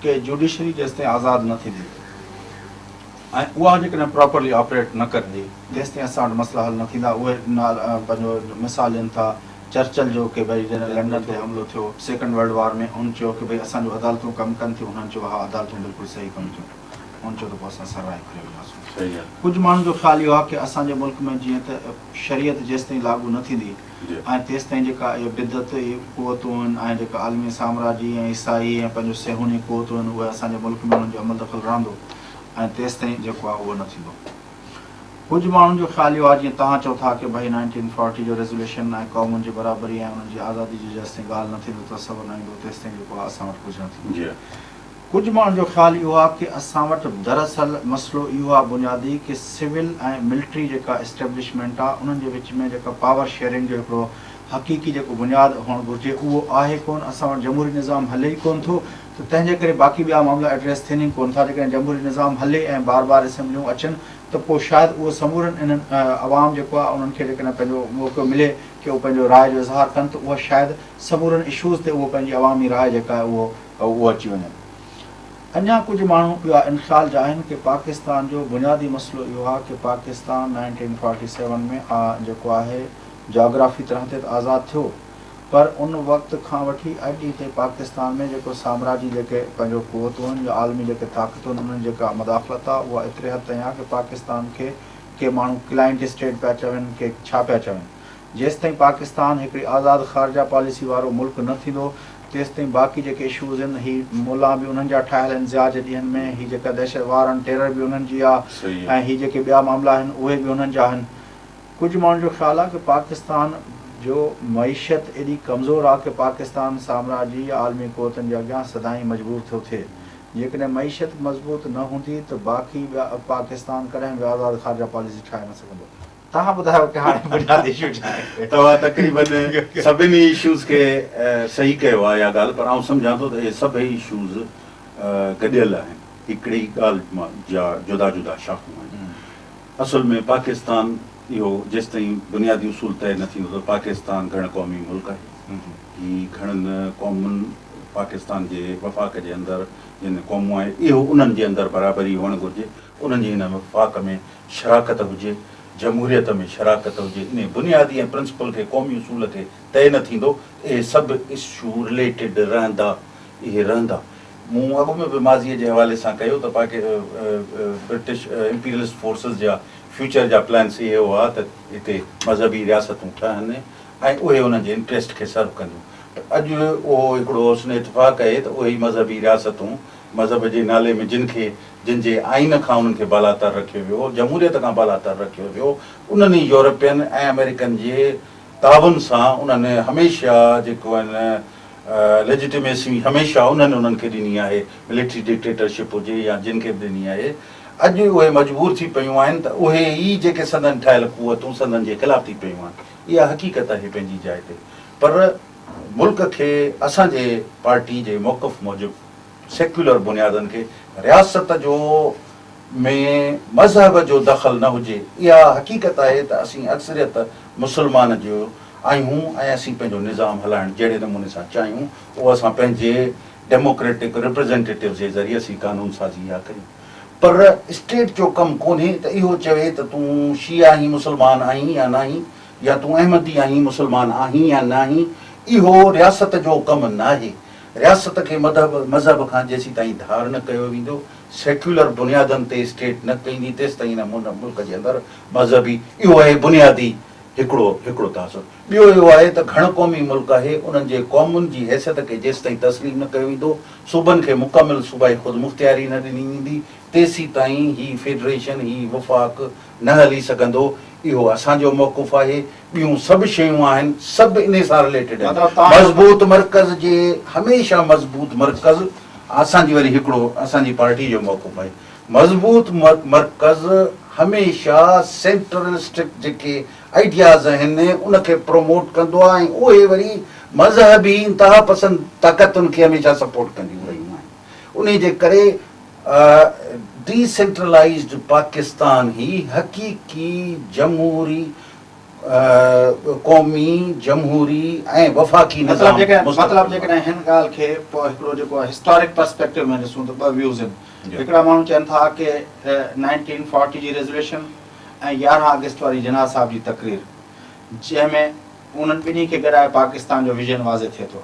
कि जुडिशरी जेसिताईं आज़ादु न थींदी ऐं उहा जेकॾहिं प्रॉपरली ऑपरेट न कंदी तेसिताईं असां वटि मसइला हल न थींदा। उहे पंहिंजो मिसाल ॾियनि था चर्चिल जो कि भई जॾहिं लंडन ते हमलो थियो सेकेंड वर्ल्ड वॉर में, उन चयो कि भई असांजो अदालतूं कमु कनि थियूं, उन्हनि चयो हा अदालतूं बिल्कुलु सही कमु थियूं, उन चयो त पोइ असां सर्वाइव करे वेंदासीं। कुझु माण्हुनि जो ख़्यालु इहो आहे कि असांजे मुल्क में जीअं त शरीयत जेसिताईं लागू न थींदी ऐं तेसिताईं जेका इहे बिदत क़ुवतूं आहिनि ऐं जेका आलमी साम्राजी ऐं ईसाई ऐं पंहिंजो सेहूनी क़ुवतूं आहिनि उहे असांजे मुल्क में उन्हनि जो अमल दख़ल रहंदो ऐं तेसिताईं जेको आहे उहो न थींदो। कुझु माण्हुनि जो ख़्यालु इहो आहे जीअं तव्हां चओ था कि भई 1940 जो रेज़ोल्यूशन ऐं क़ौमुनि जी बराबरी ऐं उन्हनि जी आज़ादी जी जेसिताईं ॻाल्हि न थींदो तसवुरु न ईंदो तेसिताईं जेको आहे असां वटि कुझु न थींदो। कुझु माण्हुनि जो ख़्यालु इहो आहे कि असां वटि दरअसल मसइलो इहो आहे बुनियादी कि सिविल ऐं मिलिट्री जेका इस्टेब्लिशमेंट आहे उन्हनि जे विच में जेका पावर शेयरिंग जो हिकिड़ो हक़ीक़ी जेको बुनियादु हुअणु घुरिजे उहो आहे कोन। असां वटि जमहूरी निज़ाम हले ई कोन थो, त तंहिंजे करे बाक़ी ॿिया मामला एड्रेस थियनि ई कोन था। जेकॾहिं जमहूरी निज़ाम हले ऐं बार बार असेंबलियूं अचनि त पोइ शायदि उहो समूरनि इन्हनि अवाम जेको आहे उन्हनि खे जेकॾहिं पंहिंजो मौक़ो मिले कि उहो पंहिंजो राय जो इज़हार कनि त उहा शायदि समूरनि इशूज़ ते उहो पंहिंजी अवामी राय जेका आहे उहो अची वञे। अञा कुझु माण्हू ॿिया इन ख़्याल जा आहिनि कि पाकिस्तान जो बुनियादी मसइलो इहो आहे कि पाकिस्तान 1947 में जेको आहे जोग्राफी तरह ते त आज़ादु थियो, पर उन वक़्त खां वठी अॼु हिते पाकिस्तान में जेको साम्राजी जेके पंहिंजो क़ुवतूं आहिनि या आलमी जेके ताक़तूं आहिनि उन्हनि जेका मदाख़लत आहे उहा एतिरे हद ताईं आहे कि पाकिस्तान खे के माण्हू क्लाइंट स्टेट पिया चवनि, के छा पिया चवनि। जेसिताईं पाकिस्तान हिकिड़ी आज़ादु ख़ारजा पॉलिसी वारो मुल्क न थींदो तेसिताईं बाक़ी जेके इशूज़ आहिनि ही मुला बि उन्हनि जा ठाहियल आहिनि ज़िया जे ॾींहंनि में, ही जेका दहशत वार आहिनि टेरर बि उन्हनि जी आहे ऐं ही जेके ॿिया मामला आहिनि उहे बि उन्हनि जा आहिनि। कुझु माण्हुनि जो ख़्यालु आहे कि पाकिस्तान जो मईशत एॾी कमज़ोर आहे कि पाकिस्तान साम्राजी या आलमी क़ुवतनि जे अॻियां सदाईं मजबूर थो थिए। जेकॾहिं मईशत मज़बूत न हूंदी त बाक़ी पाकिस्तान कॾहिं बि आज़ादु ख़ारजा पॉलिसी ठाहे न सघंदो। तव्हां ॿुधायो कि हाणे बुनियादी इशू छा आहे? तव्हां तक़रीबन सभिनी इशूज़ खे सही कयो आहे इहा ॻाल्हि, पर आउं सम्झां थो त इहे सभई इशूज़ गॾियल आहिनि, हिकिड़ी ॻाल्हि मां जा जुदा जुदा शाख़ूं आहिनि। असुल में पाकिस्तान इहो जेसिताईं बुनियादी उसूल तय न थींदो त पाकिस्तान घण क़ौमी मुल्क आहे। ही घणनि क़ौमुनि पाकिस्तान जे वफ़ाक़ जे अंदरि जिन क़ौमूं आहे इहो उन्हनि जे अंदरि बराबरी हुअणु घुरिजे, उन्हनि जी हिन वफ़ाक़ में शराकत हुजे, जमहूरियत में शराकत हुजे। इन बुनियादी ऐं प्रिंसिपल खे क़ौमी उसूल खे तय न थींदो इहे सभु इशू रिलेटेड रहंदा, इहे रहंदा। मूं अॻु में बि माज़ीअ जे हवाले सां कयो त ब्रिटिश इंपीरियलिस्ट फोर्सिस जा फ्यूचर जा प्लान्स इहे हुआ त हिते मज़हबी रियासतूं ठहनि ऐं उहे उन्हनि जे इंट्रस्ट खे सर्व कंदियूं। अॼु उहो हिकिड़ो हुस्न इतफ़ाक़ आहे त उहे ई मज़हबी रियासतूं मज़हब जे नाले में जिन जे आइन खां उन्हनि खे बालातर रखियो वियो, जमहूरियत खां बालातर रखियो वियो, उन्हनि यूरोपियन ऐं अमेरिकन जे ताउन सां उन्हनि हमेशह जेको आहिनि लेजिटिमेसी हमेशह उन्हनि खे ॾिनी आहे, मिलिट्री डिक्टेटरशिप हुजे या जिन खे बि ॾिनी आहे। अॼु उहे मजबूर थी पियूं आहिनि त उहे ई जेके संदन ठहियल क़ुवतूं संदन जे ख़िलाफ़ थी पियूं आहिनि। इहा हक़ीक़त आहे पंहिंजी जाइ ते, पर मुल्क खे असांजे पार्टी जे मौक़िफ़ मूजिबि सेक्युलर बुनियादनि खे रियासत जो में मज़हब जो दख़ल न हुजे। इहा हक़ीक़त आहे त असीं अक्सरियत मुस्लमान जो आहियूं ऐं असीं पंहिंजो निज़ाम हलाइणु जहिड़े नमूने सां चाहियूं उहो असां पंहिंजे डेमोक्रेटिक रिप्रेज़ेंटेटिव जे ज़रिए असीं कानून साज़ी इहा कयूं। पर स्टेट जो कमु कोन्हे त इहो चवे त तूं शिया आहीं मुस्लमान आहीं या न आहीं, या तूं अहमदी आहीं मुस्लमान आहीं या न आहीं। इहो रियासत जो कमु न आहे। रियासत खे मज़हब खां जेसीं ताईं धार न कयो वेंदो सेक्युलर बुनियादनि ते स्टेट न कंदी तेसि ताईं हिन मुल्क जे अंदरि मज़हबी इहो आहे बुनियादी हिकिड़ो तासुर। ॿियो इहो आहे त घण क़ौमी मुल्क आहे, उन्हनि जे क़ौमुनि जी हैसियत खे जेसि ताईं तस्लीम न कयो वेंदो, सूबनि खे मुकमिल सूबाई ख़ुदि मुख़्तियारी न ॾिनी वेंदी, तेसी ताईं ही फेडरेशन ही वफ़ाक़ न हली सघंदो। इहो असांजो मौक़ुफ़ आहे। ॿियूं सभु शयूं आहिनि, सभु इन सां रिलेटेड आहिनि। मज़बूत मर्कज़ जे हमेशह मज़बूत मर्कज़ असांजी वरी हिकिड़ो असांजी पार्टी जो मौक़ुफ़ आहे। मज़बूत मर्कज़ हमेशह सेंट्रलिस्टिक जेके आइडियाज़ आहिनि उनखे प्रमोट कंदो आहे ऐं उहे वरी मज़हबी इंतिहा पसंदि ताक़तुनि खे हमेशह सपोर्ट कंदियूं रहियूं आहिनि। उन जे करे डिसेंट्रलाइज़्ड पाकिस्तान ही हक़ीक़ी जमहूरी क़ौमी जमहूरी ऐं वफ़ाक़ी मतिलबु जेकॾहिं हिन ॻाल्हि खे पोइ हिकिड़ो जेको आहे हिस्टोरिक पर्सपेक्टिव में ॾिसूं त ॿ व्यूज़ आहिनि। हिकिड़ा माण्हू चवनि था कि 1940 जी रेज़ोल्यूशन ऐं 11 अगस्त वारी जिन्ना साहब जी तक़रीर, जंहिंमें उन्हनि ॿिन्ही खे गॾाए पाकिस्तान जो विजन वाज़े थिए थो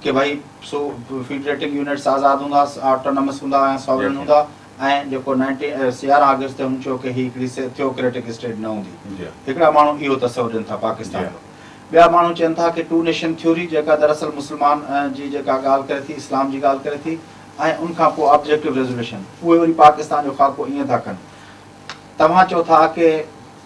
कि भई फेडरेटिंग यूनिट्स आज़ादु हूंदा, ऑटोनमस हूंदा ऐं सॉवरन हूंदा, ऐं जेको 11 अगस्त ते हुन चयो कि ही हिकिड़ी थियोक्रेटिक स्टेट न हूंदी। हिकिड़ा माण्हू इहो तस्वुर ॾियनि था पाकिस्तान जो। ॿिया माण्हू चवनि था कि 2 नेशन थ्योरी जेका दरअसल मुस्लमान जी जेका ॻाल्हि करे थी, इस्लाम जी ॻाल्हि करे थी, ऐं उनखां पोइ ऑब्जेक्टिव रेज़ोल्यूशन, उहे वरी पाकिस्तान जो ख़ाको ईअं था कनि। तव्हां चओ था कि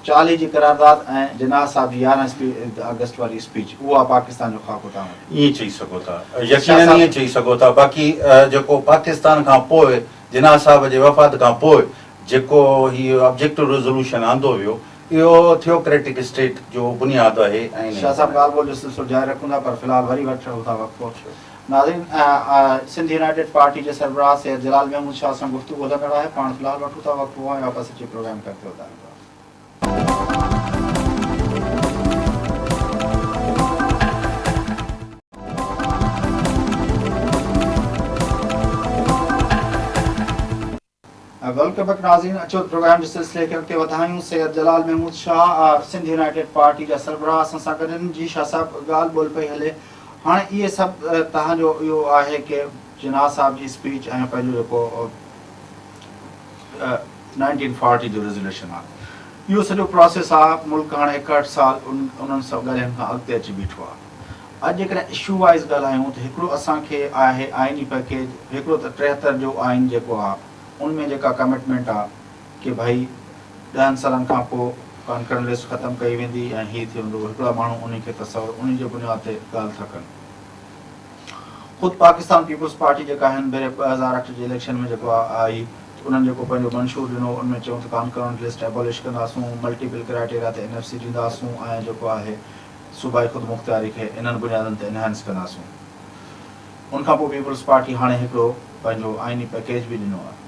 40 जी करारदाद ऐं जिन्ना साहब जी 11 अगस्त वारी स्पीच उहा पाकिस्तान जो ख़ाको था ईअं चई सघो था, यकीनन ईअं चई सघो था। बाक़ी जेको पाकिस्तान खां पोइ जिन्ना साहब जे वफ़ात खां पोइ जेको हीउ ऑब्जेक्टिव रेज़ोल्यूशन आंदो वियो, इहो थियोक्रेटिक स्टेट जो बुनियादु आहे। ऐं शाह साहब ॻाल्हि ॿोल जो सिलसिलो जारी रखूं था, पर फ़िलहाल वरी वठूं था वक़्तु। नाज़रीन, सिंध यूनाइटेड पार्टी जे सरबराह सैयद जलाल महमूद शाह सां गुफ़्तगू हलंदड़ आहे। पाण फ़िलहाल वठूं था वक़्तु, ऐं वापसि अची प्रोग्राम करते वधायूं था। वेलकम बैक नाज़रीन, अचो प्रोग्राम जे सिलसिले खे अॻिते वधायूं। सैयद जलाल महमूद शाह सिंध यूनाइटेड पार्टी जा सरबराह असां सां गॾु आहिनि। जी शाह साहब, ॻाल्हि ॿोल पई हले, हाणे इहे सभु तव्हांजो इहो आहे कि जिन्ना साहब जी स्पीच ऐं पंहिंजो जेको 1940 जो रेज़ोल्यूशन आहे, इहो सॼो प्रोसेस आहे। मुल्क हाणे 61 साल उन्हनि सां ॻाल्हाइण खां अॻिते अची बीठो आहे। अॼु जेकॾहिं इशू वाइज़ ॻाल्हायूं त हिकिड़ो असांखे आहे आइनी पैकेज, हिकिड़ो त 73 जो आइन जेको आहे उनमें जेका कमिटमेंट आहे कि भई 10 सालनि खां पोइ कॉन्करेंट लिस्ट ख़तमु कई वेंदी ऐं हीअ थी वेंदो। हिकिड़ा माण्हू उन खे तसवुरु उन जे बुनियाद ते ॻाल्हि था कनि। ख़ुदि पाकिस्तान पीपुल्स पार्टी जेका आहिनि भेरे 2008 जे इलेक्शन में जेको आई, उन्हनि जेको पंहिंजो मंशूर ॾिनो, उनमें चयूं त कॉन्करेंट लिस्ट एबॉलिश कंदासूं, मल्टीपल क्राइटेरिया ते NFC ॾींदासूं ऐं जेको आहे सूबाई ख़ुदि मुख़्तियारी खे इन्हनि बुनियादनि ते इनहेंस कंदासूं। उनखां पोइ पीपुल्स पार्टी हाणे हिकिड़ो पंहिंजो आइनी पैकेज बि ॾिनो आहे।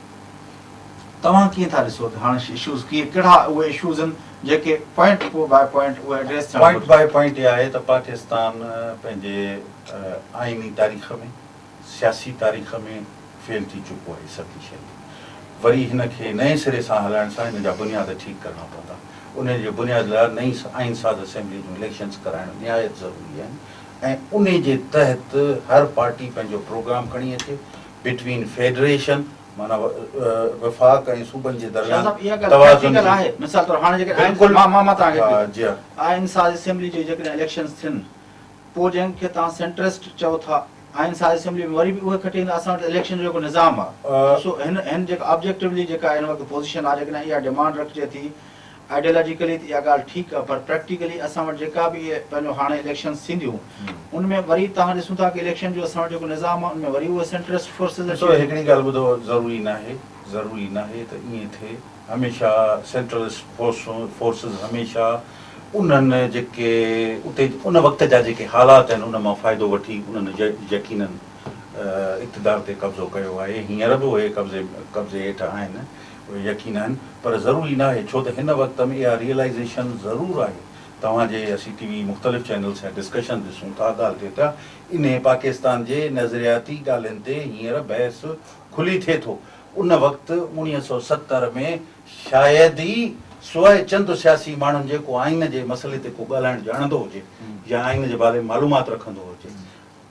तव्हां कीअं था ॾिसो त हाणे इशूज़ कहिड़ा उहे इशूज़ आहिनि जेके पॉइंट बाय पॉइंट उहे एड्रेस थियण? पॉइंट बाय पॉइंट इहा आहे त पाकिस्तान पंहिंजे आइनी तारीख़ में, सियासी तारीख़ में फेल थी चुको आहे। सभु शइ वरी हिन खे नए सिरे सां हलाइण सां हिन जा बुनियाद ठीकु करणा पवंदा। उन जे बुनियाद लाइ नई आइन साज़ असेंबली जूं इलेक्शन्स कराइण निहायत ज़रूरी आहिनि ऐं उन जे तहत हर पार्टी पंहिंजो प्रोग्राम खणी अचे। बिटवीन फेडरेशन माना वफ़ाक़ ऐं सूबनि जे दरमियान तवाज़ुन आहे। मिसाल तौर हाणे जेके बिल्कुलु मां तव्हांखे जी आइन साज़ असेंबली जे जेकॾहिं इलेक्शन्स थियनि, पोइ जंहिंखे तव्हां सेंट्रिस्ट चओ था, आइन साज़ असेंबली में वरी बि उहे खटी ईंदा। असां वटि इलेक्शन जो जेको निज़ाम आहे, सो हिन जेका ऑब्जेक्टिवली जेका हिन वक़्तु पोज़ीशन आहे, जेकॾहिं इहा डिमांड रखिजे थी आइडियोलॉजिकली, त इहा ॻाल्हि ठीकु आहे, पर प्रैक्टिकली असां वटि जेका बि इहे पंहिंजो हाणे इलेक्शन्स थींदियूं, उनमें वरी तव्हां ॾिसूं था कि इलेक्शन जो असां वटि जेको निज़ाम आहे उनमें वरी उहे सेंट्रिस्ट फोर्सिस हिकिड़ी ॻाल्हि ॿुधो, ज़रूरी नाहे त ईअं थिए। हमेशह सेंट्रलिस्ट फोर्सिस हमेशह उन्हनि जेके उते उन वक़्त जा जेके हालात आहिनि उन मां फ़ाइदो वठी उन्हनि यकीनन इक़्तिदार ते कब्ज़ो कयो आहे। हींअर बि उहे कब्ज़े हेठि आहिनि, उहे यकीन आहिनि, पर ज़रूरी नाहे। छो त हिन वक़्त में इहा रियलाइज़ेशन ज़रूरु आहे। तव्हांजे असीं TV मुख़्तलिफ़ चैनल्स ऐं डिस्कशन ॾिसूं था, ॻाल्हि थिए था, इन पाकिस्तान जे नज़रियाती ॻाल्हियुनि ते हींअर बहस खुली थिए थो। उन वक़्तु 1970 में शायदि ई सवाइ चंद सियासी माण्हुनि जेको आइन जे मसइले ते को ॻाल्हाइणु ॼाणंदो हुजे या आइन जे बारे में मालूमात रखंदो हुजे,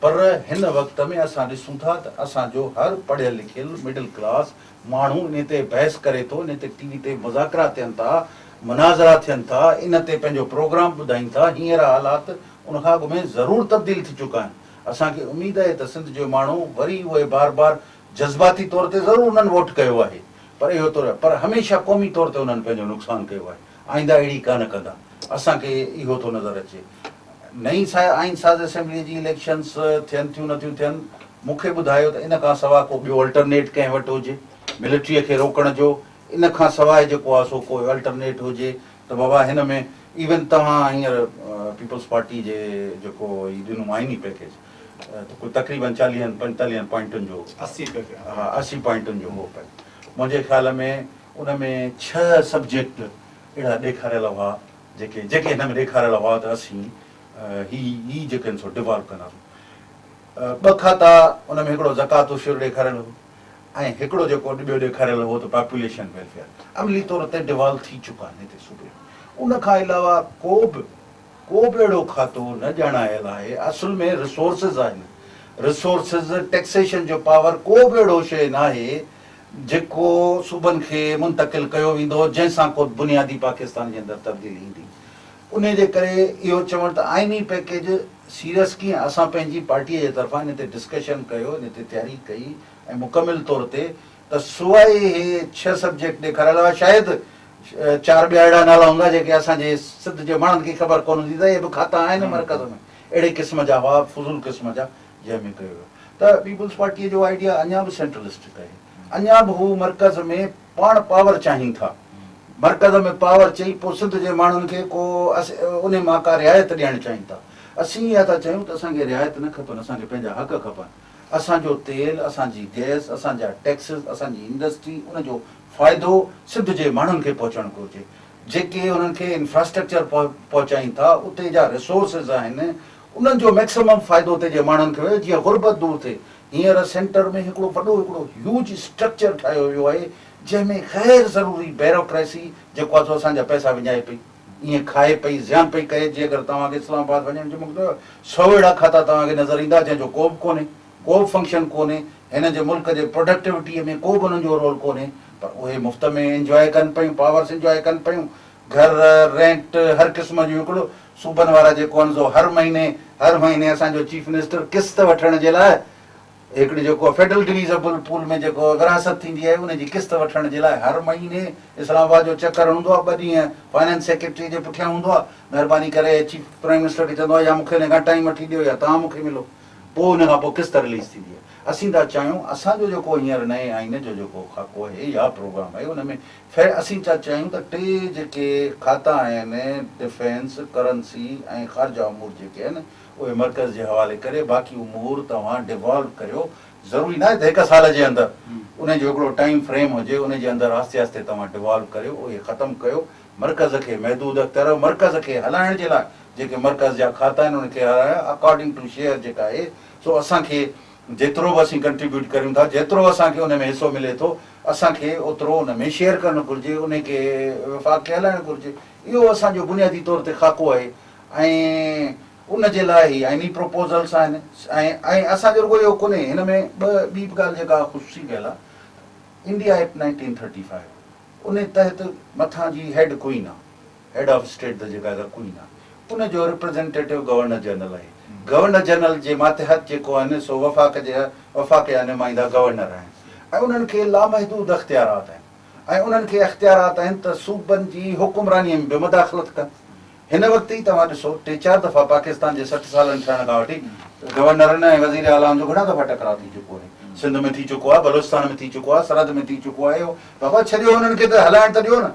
पर हिन वक़्त में असां ॾिसूं था त असांजो हर पढ़ियल लिखियल मिडिल क्लास माण्हू इन ते बहस करे थो, इन ते टीवी ते मुज़ाकरा थियनि था, मुनाज़रा थियनि था, इन ते पंहिंजो प्रोग्राम ॿुधाइनि था, हींअर हालात उन खां अॻु में ज़रूरु तब्दील थी चुका आहिनि। असांखे उमेदु आहे त सिंध जो माण्हू वरी उहे बार बार जज़्बाती तौर ते ज़रूरु उन्हनि वोट कयो आहे, पर इहो तौरु पर हमेशह क़ौमी तौर ते उन्हनि पंहिंजो नुक़सानु कयो आहे। आईंदा अहिड़ी कान कंदा, असांखे इहो थो नज़र अचे। नई आइन साज़ असेंबली जी इलेक्शन्स थियनि थियूं नथियूं थियनि, मूंखे ॿुधायो त इन खां सवाइ को ॿियो अल्टरनेट कंहिं वटि हुजे मिलिट्रीअ खे रोकण जो, इन खां सवाइ जेको आहे सो कोई अल्टरनेट हुजे त बाबा हिन में इवन तव्हां हींअर पीपल्स पार्टी जे जेको ॾिनो आइनी पैकेज त कोई तक़रीबन 40-45 पॉइंटुनि जो 80 पॉइंटुनि जो हो पियो। मुंहिंजे ख़्याल में उन में 6 सब्जेक्ट अहिड़ा ॾेखारियल हुआ जेके हिन में ॾेखारियल हुआ त असीं ही जेके आहिनि सो डिवॉल्व कंदासीं। 2 खाता उन में हिकिड़ो ज़कात उशूर ॾेखारियल हो ऐं हिकिड़ो जेको ॿियो ॾेखारियल हो त पॉपुलेशन वेलफेयर, अमली तौर ते डिवॉल्व थी चुका आहिनि हिते सूबे। उन खां अलावा को बि अहिड़ो खातो न ॼाणायल आहे। असुल में रिसोर्सिस आहिनि, रिसोर्सिस टैक्सेशन जो पावर को बि अहिड़ो शइ न आहे जेको सूबनि खे मुंतकिल कयो वेंदो जंहिंसां को बुनियादी पाकिस्तान जे अंदरि तब्दीली ईंदी। उन जे करे इहो चवणु त आइनी पैकेज सीरियस कीअं, असां पंहिंजी पार्टीअ जे तरफ़ां इन ते डिस्कशन कयो, इन ते तयारी कई ऐं मुकमिल तौर ते त सवाइ इहे 6 सब्जेक्ट ॾेखारियल हुआ, शायदि 4 ॿिया अहिड़ा नाला हूंदा जेके असांजे सिंध जे माण्हुनि खे ख़बर कोन हूंदी त इहे बि खाता आहिनि मर्कज़ में, अहिड़े क़िस्म जा हुआ, फज़ूल क़िस्म जा, जंहिंमें कयो वियो। त पीपल्स पार्टीअ जो आइडिया अञा बि सेंट्रलिस्टिक आहे, अञा बि हू मर्कज़ में पाण पावर चाहिनि था, मर्कज़ में पावर चई पोइ सिंध जे माण्हुनि खे को उन मां का रिआयत ॾियणु चाहिनि था। असीं इहा था चयूं त असांखे रिआयत न खपनि, असांखे पंहिंजा हक़ खपनि। असांजो तेल, असांजी गैस, असांजा टैक्सिस, असांजी इंडस्ट्री, उनजो फ़ाइदो सिंध जे माण्हुनि खे पहुचणु घुरिजे। जेके उन्हनि खे इंफ्रास्ट्रक्चर पहुचाइनि था, उते जा रिसोर्सिस आहिनि, उन्हनि जो मैक्सिमम फ़ाइदो उते जे माण्हुनि खे हुजे, जीअं गुरबत दूर थिए। हींअर सेंटर में हिकिड़ो ह्यूज स्ट्रक्चर ठाहियो वियो आहे जंहिंमें ग़ैर ज़रूरी ब्यूरोक्रेसी जेको आहे सो असांजा पैसा विञाए पई, ईअं खाए पई, ज़ियान पई कए। जीअं अगरि तव्हांखे इस्लामाबाद वञण जो मूंखे 100 अहिड़ा खाता तव्हांखे नज़र ईंदा जंहिंजो को बि कोन्हे, को बि फंक्शन कोन्हे, हिन जे मुल्क जे प्रोडक्टिविटीअ में को बि उन्हनि जो रोल कोन्हे, पर उहे मुफ़्त में इंजॉय कनि पियूं, पावर्स इंजॉय कनि पियूं, घर रेंट हर क़िस्म जो। हिकिड़ो सूबनि वारा जेको आहिनि सो हर महीने असांजो चीफ मिनिस्टर किस्त वठण जे लाइ हिकिड़ी जेको फेडरल डिविज़बल पूल में जेको विरासत थींदी आहे उनजी किस्त वठण जे लाइ हर महीने इस्लामाबाद जो चकर हूंदो आहे, 2 ॾींहं फाइनेंस सेक्रेटरी जे पुठियां हूंदो आहे, महिरबानी करे चीफ प्राइम मिनिस्टर खे चवंदो आहे या मूंखे हिन खां टाइम वठी ॾियो या तव्हां मूंखे मिलो, पोइ हुन खां पोइ किस्त रिलीज़ थींदी आहे। असीं था चाहियूं असांजो जेको हींअर नए आइन जो जेको खाको आहे या प्रोग्राम आहे उन में असीं था चाहियूं त 3 जेके खाता आहिनि, डिफेंस, करंसी ऐं ख़ारजा अमूर जेके आहिनि उहे मर्कज़ जे हवाले करे, बाक़ी उमूर तव्हां डिवॉल्व करियो। ज़रूरी न आहे त 1 साल जे अंदरि उनजो हिकिड़ो टाइम फ्रेम हुजे, उन जे अंदरि आस्ते आस्ते तव्हां डिवॉल्व करियो, उहे ख़तमु कयो। मर्कज़ खे महदूद अख़्तियार, मर्कज़ खे हलाइण जे लाइ जेके मर्कज़ जा खाता आहिनि उनखे हलाइण अकॉर्डिंग टू शेयर जेका आहे सो असांखे जेतिरो बि असीं कंट्रीब्यूट करियूं था, जेतिरो असांखे उन में हिसो मिले थो, असांखे ओतिरो उन में शेयर करणु घुरिजे, उनखे वफ़ाक़ खे हलाइणु घुरिजे। इहो असांजो बुनियादी तौर ते खाको आहे ऐं उन जे लाइ ई आइनी प्रपोज़ल्स आहिनि। ऐं असांजो रुॻो इहो कोन्हे, हिन में ॿी बि ॻाल्हि जेका ख़ुशी कयल आहे, इंडिया एक्ट 1935 उन तहत मथां जी हेड क्वीन आहे, हेड ऑफ स्टेट त जेका क्वीन आहे, उनजो रिप्रेज़ेंटेटिव गवर्नर जनरल आहे। गवर्नर जनरल जे मातहत जेको आहिनि सो वफ़ाक़ जा नुमाइंदा गवर्नर आहिनि ऐं उन्हनि खे लामहदूद अख़्तियारात आहिनि ऐं उन्हनि खे अख़्तियारात आहिनि त सूबनि जी हुकुमरानीअ में बि मुदाख़लत कनि। हिन वक़्तु ई तव्हां ॾिसो 3-4 दफ़ा पाकिस्तान जे 60 सालनि थियण खां वठी गवर्नरनि ऐं वज़ीर आलाउनि जो घणा दफ़ा टकराव थी चुको आहे, सिंध में थी चुको आहे, बलूचिस्तान में थी चुको आहे, सरहद में थी चुको आहे। बाबा छॾियो हुननि खे, त हलाइण त ॾियो न,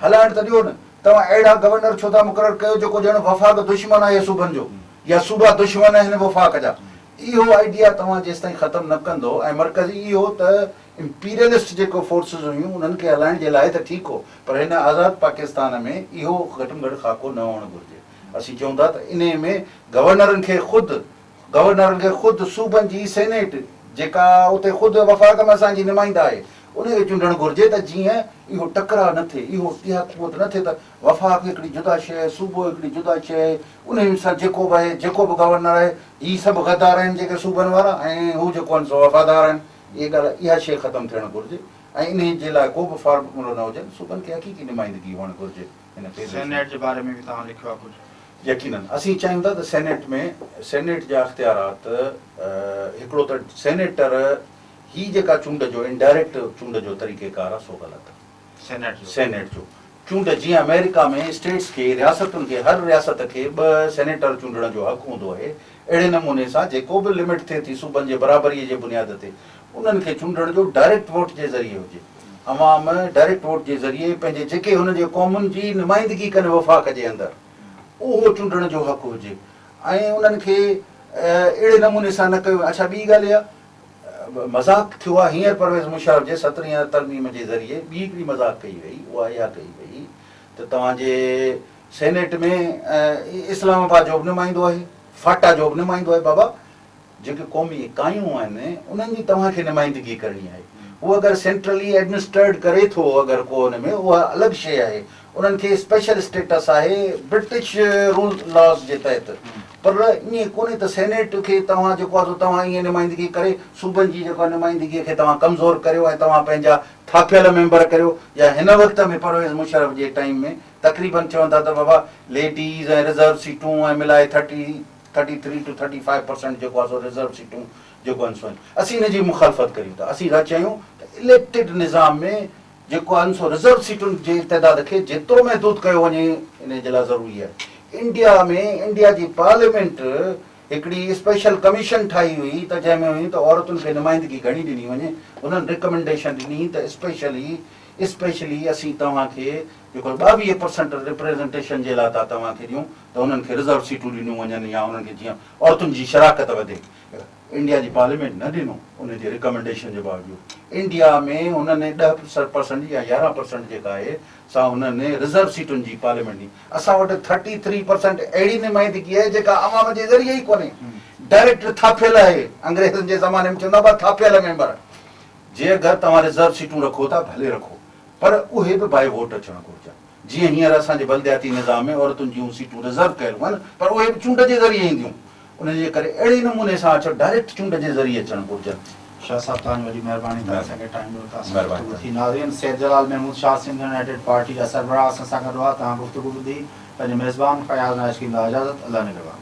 हलाइण त ॾियो न। तव्हां अहिड़ा गवर्नर छो था मुक़ररु कयो जेको ॼण वफ़ाक़ दुश्मन आहे सूबनि जो या सूबा दुश्मन आहिनि वफ़ाक़ जा? इहो आइडिया तव्हां जेसिताईं ख़तमु न कंदो ऐं मर्कज़ी इहो त इंपीरियलिस्ट जेको फोर्सिस हुयूं उन्हनि खे हलाइण जे लाइ त ठीकु हो, पर हिन आज़ादु पाकिस्तान में इहो घटि में घटि खाको न हुअणु घुरिजे। असीं चऊं था त इन में गवर्नरनि खे ख़ुदि सूबनि जी सेनेट जेका उते ख़ुदि वफ़ाक़ में असांजी नुमाइंदा आहे उनखे चूंडणु घुरिजे त जीअं इहो टकराव न थिए, इहो इहा क़ुवत न थिए त वफ़ाक़ हिकिड़ी जुदा शइ, सूबो हिकिड़ी जुदा शइ, उन सां जेको बि आहे, जेको बि गवर्नर आहे, हीअ सभु गद्दार आहिनि जेके सूबनि वारा ऐं हू जेको आहिनि सो वफ़ादार आहिनि। इहा ॻाल्हि, इहा शइ ख़तमु थियणु घुरिजे ऐं इन जे लाइ को बि फॉर्मूलो न हुजनि, सूबनि खे हक़ीक़ी नुमाइंदगी हुअणु घुरिजे हिन सेनेट जे बारे में बि तव्हां लिखियो आहे कुझु? यकीनन असीं चाहियूं था त सेनेट जा इख़्तियारात हिकिड़ो त सेनेटर ही जेका चूंड जो इनडायरेक्ट चूंड जो तरीक़ेकार आहे सो ग़लति सेनेट जो चूंड जीअं अमेरिका में स्टेट्स खे रियासतुनि खे हर रियासत खे 2 सेनेटर चूंडण जो हक़ हूंदो आहे, अहिड़े नमूने सां जेको बि लिमिट थिए थी सूबनि जे बराबरीअ जे बुनियाद ते उन्हनि खे चूंडण जो डायरेक्ट वोट जे ज़रिए हुजे। अवाम डायरेक्ट वोट जे ज़रिए पंहिंजे जेके हुन जे क़ौमुनि जी नुमाइंदगी कनि वफ़ाक़ जे अंदरि उहो चूंडण जो हक़ हुजे ऐं उन्हनि खे अहिड़े नमूने सां न कयो। अच्छा, ॿी ॻाल्हि इहा मज़ाक़ थियो आहे हींअर परवेज़ मुशर्रफ जे 17 तरमीम जे ज़रिए ॿी हिकिड़ी मज़ाक़ कई वई, उहा इहा कई वई त तव्हांजे सेनेट में इस्लामाबाद जो बि नुमाइंदो आहे, फाटा जो बि नुमाइंदो आहे। बाबा, जेके क़ौमी इकाइयूं आहिनि उन्हनि जी तव्हांखे नुमाइंदगी करणी आहे। उहो अगरि सेंट्रली एडमिनिस्ट्रेट करे थो अगरि को हुन में, उहा अलॻि शइ आहे, उन्हनि खे स्पेशल स्टेटस आहे ब्रिटिश रूल लॉस जे तहत। पर ईअं कोन्हे त सेनेट खे तव्हां जेको आहे तव्हां ईअं नुमाइंदगी करे सूबनि जी जेको नुमाइंदगीअ खे तव्हां कमज़ोर करियो ऐं तव्हां पंहिंजा थापियल मेंबर करियो। या हिन वक़्त में परवेज़ मुशर्रफ जे टाइम में तक़रीबन चवनि था त बाबा लेडीज़ ऐं रिज़र्व सीटूं ऐं मिलाए 33 to 35% जेको आहे सो रिज़र्व सीटूं जेको आहिनि सो आहिनि। असीं हिन जी मुखालफ़त करियूं था। असीं था चाहियूं त इलेक्टेड निज़ाम में जेको आहे सो रिज़र्व सीटुनि जे तइदाद खे जेतिरो महदूद कयो वञे इन जे लाइ ज़रूरी आहे। इंडिया में इंडिया जी पार्लियामेंट हिकिड़ी स्पेशल कमीशन ठाही हुई त जंहिंमें हुई त औरतुनि खे नुमाइंदगी घणी ॾिनी वञे। उन्हनि रिकमेंडेशन ॾिनी त स्पेशली असीं तव्हांखे जेको 22% रिप्रेज़ेंटेशन जे लाइ था तव्हांखे ॾियूं त उन्हनि खे रिज़र्व सीटूं ॾिनियूं वञनि या उन्हनि खे जीअं औरतुनि जी शराकत वधे। इंडिया जी पार्लियामेंट न ॾिनो उन जे रिकमेंडेशन जे बावजूदि। इंडिया में हुननि 10% या 11% जेका आहे सा हुननि रिज़र्व सीटुनि जी पार्लियामेंट ॾिनी। असां वटि 33% अहिड़ी नुमाइंदगी आहे जेका अवाम जे ज़रिए ई कोन्हे, डायरेक्ट थापियल आहे। अंग्रेज़नि जे ज़माने में चवंदा हुआ थापियल मेंबर। जे अगरि तव्हां रिज़र्व सीटूं रखो था भले रखो, पर उहे बि बाय वोट अचणु घुरिजनि। जीअं हींअर असांजे बलदियाती निज़ाम में औरतुनि जूं सीटूं रिज़र्व कयल आहिनि, पर उहे बि चूंड जे ज़रिए ईंदियूं। उनजे करे अहिड़े नमूने सां अचो डायरेक्ट चूंड जे ज़रिए अचणु घुरिजनि। शाह साहब, तव्हांजी वॾी महिरबानी तव्हां असांखे टाइम ॾिनो। महिरबानी। नाज़रीन, सैयद जलाल महमूद शाह सिंध यूनाइटेड पार्टी जा सरबराह असां सां गॾु हुआ। तव्हां गुफ़्तगू ॿुधी। पंहिंजे मेज़बान फयाज़ नाइश खे इजाज़त। अल्लाह निगहबान।